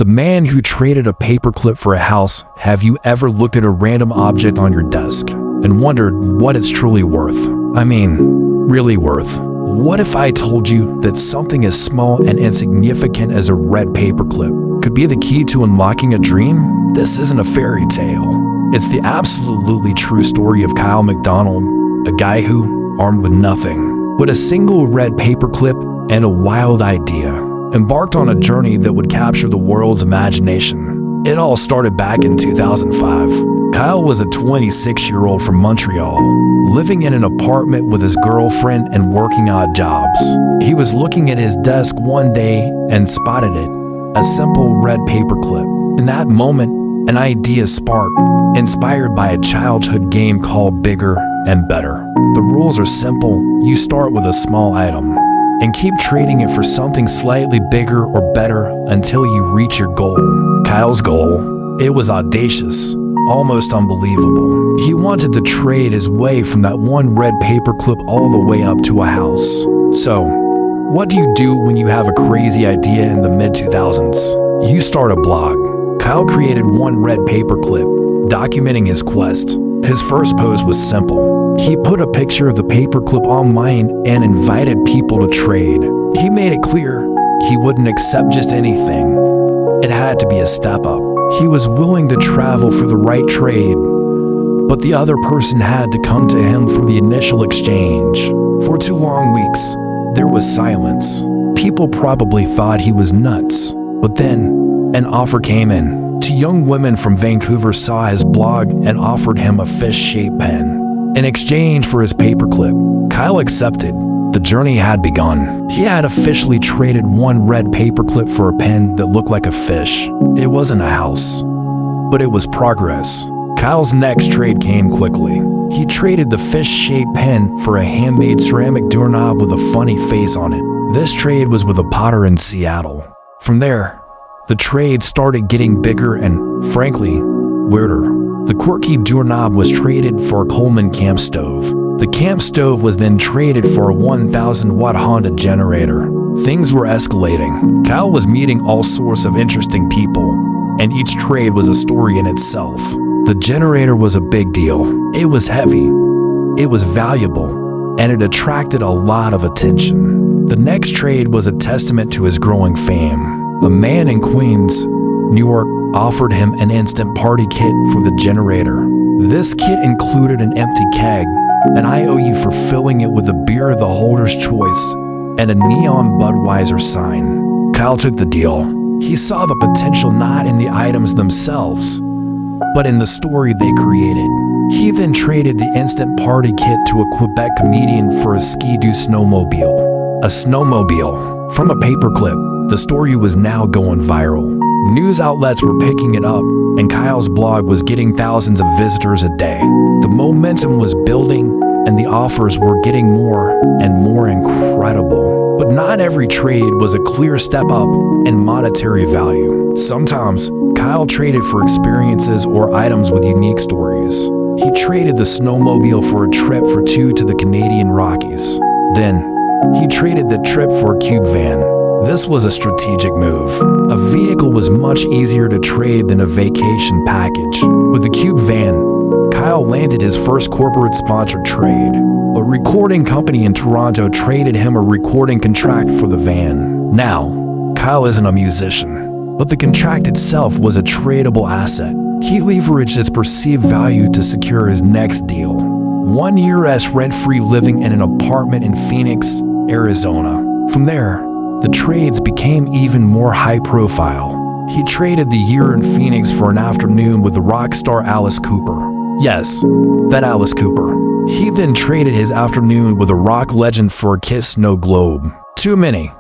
The man who traded a paperclip for a house. Have you ever looked at a random object on your desk and wondered what it's truly worth? I mean, really worth. What if I told you that something as small and insignificant as a red paperclip could be the key to unlocking a dream? This isn't a fairy tale. It's the absolutely true story of Kyle MacDonald, a guy who, armed with nothing but a single red paperclip and a wild idea, embarked on a journey that would capture the world's imagination. It all started back in 2005. Kyle was a 26-year-old from Montreal, living in an apartment with his girlfriend and working odd jobs. He was looking at his desk one day and spotted it, a simple red paperclip. In that moment, an idea sparked, inspired by a childhood game called Bigger and Better. The rules are simple. You start with a small item and keep trading it for something slightly bigger or better until you reach your goal. Kyle's goal? It was audacious, almost unbelievable. He wanted to trade his way from that one red paperclip all the way up to a house. So, what do you do when you have a crazy idea in the mid-2000s? You start a blog. Kyle created one red paperclip, documenting his quest. His first post was simple. He put a picture of the paperclip online and invited people to trade. He made it clear he wouldn't accept just anything. It had to be a step up. He was willing to travel for the right trade, but the other person had to come to him for the initial exchange. For 2 long weeks, there was silence. People probably thought he was nuts, but then an offer came in. 2 young women from Vancouver saw his blog and offered him a fish-shaped pen. In exchange for his paperclip, Kyle accepted. The journey had begun. He had officially traded one red paperclip for a pen that looked like a fish. It wasn't a house, but it was progress. Kyle's next trade came quickly. He traded the fish-shaped pen for a handmade ceramic doorknob with a funny face on it. This trade was with a potter in Seattle. From there, the trade started getting bigger and, frankly, weirder. The quirky doorknob was traded for a Coleman camp stove. The camp stove was then traded for a 1,000-watt Honda generator. Things were escalating. Kyle was meeting all sorts of interesting people, and each trade was a story in itself. The generator was a big deal. It was heavy, it was valuable, and it attracted a lot of attention. The next trade was a testament to his growing fame. A man in Queens, New York, offered him an instant party kit for the generator. This kit included an empty keg, an IOU for filling it with a beer of the holder's choice, and a neon Budweiser sign. Kyle took the deal. He saw the potential not in the items themselves, but in the story they created. He then traded the instant party kit to a Quebec comedian for a Ski-Doo snowmobile. A snowmobile from a paperclip. The story was now going viral. News outlets were picking it up, and Kyle's blog was getting thousands of visitors a day. The momentum was building, and the offers were getting more and more incredible. But not every trade was a clear step up in monetary value. Sometimes, Kyle traded for experiences or items with unique stories. He traded the snowmobile for a trip for 2 to the Canadian Rockies. Then, he traded the trip for a cube van. This was a strategic move. A vehicle was much easier to trade than a vacation package. With the cube van, Kyle landed his first corporate-sponsored trade. A recording company in Toronto traded him a recording contract for the van. Now, Kyle isn't a musician, but the contract itself was a tradable asset. He leveraged its perceived value to secure his next deal. 1 year's rent-free living in an apartment in Phoenix, Arizona. From there, the trades became even more high-profile. He traded the year in Phoenix for an afternoon with the rock star Alice Cooper. Yes, that Alice Cooper. He then traded his afternoon with a rock legend for a Kiss snow globe. Too many.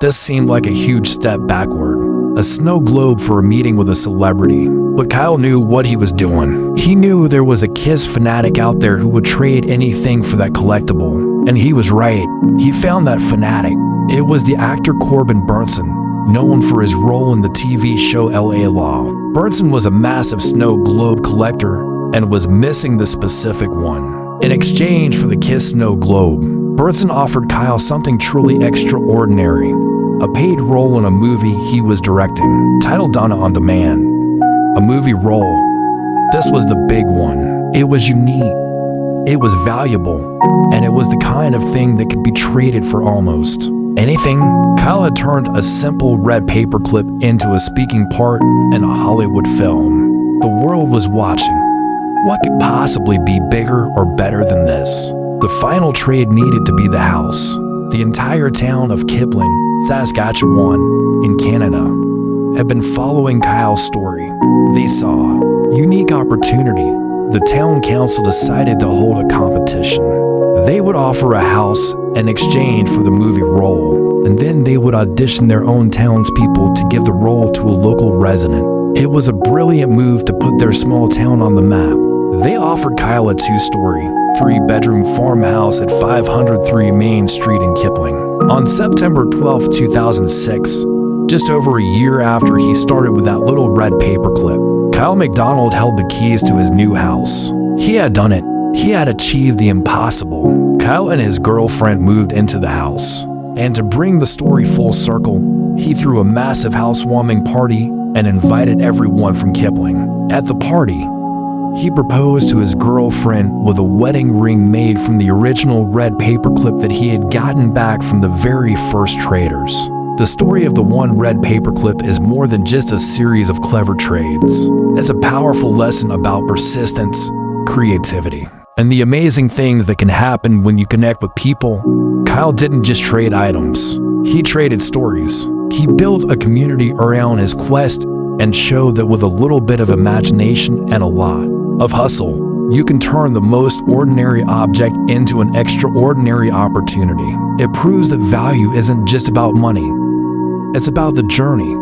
This seemed like a huge step backward. A snow globe for a meeting with a celebrity. But Kyle knew what he was doing. He knew there was a Kiss fanatic out there who would trade anything for that collectible. And he was right. He found that fanatic. It was the actor Corbin Burnson, known for his role in the TV show L.A. Law. Burnson was a massive snow globe collector and was missing the specific one. In exchange for the Kiss snow globe, Burnson offered Kyle something truly extraordinary, a paid role in a movie he was directing, titled Donna on Demand. A movie role. This was the big one. It was unique. It was valuable, and it was the kind of thing that could be traded for almost anything. Kyle had turned a simple red paperclip into a speaking part in a Hollywood film. The world was watching. What could possibly be bigger or better than this? The final trade needed to be the house. The entire town of Kipling, Saskatchewan, in Canada, had been following Kyle's story. They saw unique opportunity. The town council decided to hold a competition. They would offer a house in exchange for the movie role, and then they would audition their own townspeople to give the role to a local resident. It was a brilliant move to put their small town on the map. They offered Kyle a 2-story, 3-bedroom farmhouse at 503 Main Street in Kipling. On September 12, 2006, just over a year after he started with that little red paperclip, Kyle MacDonald held the keys to his new house. He had done it. He had achieved the impossible. Kyle and his girlfriend moved into the house. And to bring the story full circle, he threw a massive housewarming party and invited everyone from Kipling. At the party, he proposed to his girlfriend with a wedding ring made from the original red paperclip that he had gotten back from the very first traders. The story of the one red paperclip is more than just a series of clever trades. It's a powerful lesson about persistence, creativity, and the amazing things that can happen when you connect with people. Kyle didn't just trade items. He traded stories. He built a community around his quest and showed that with a little bit of imagination and a lot of hustle, you can turn the most ordinary object into an extraordinary opportunity. It proves that value isn't just about money. It's about the journey,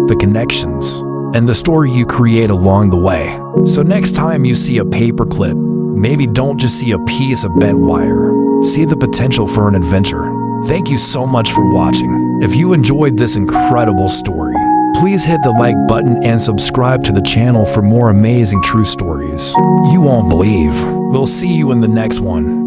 the connections, and the story you create along the way. So next time you see a paperclip, maybe don't just see a piece of bent wire. See the potential for an adventure. Thank you so much for watching. If you enjoyed this incredible story, please hit the like button and subscribe to the channel for more amazing true stories you won't believe. We'll see you in the next one.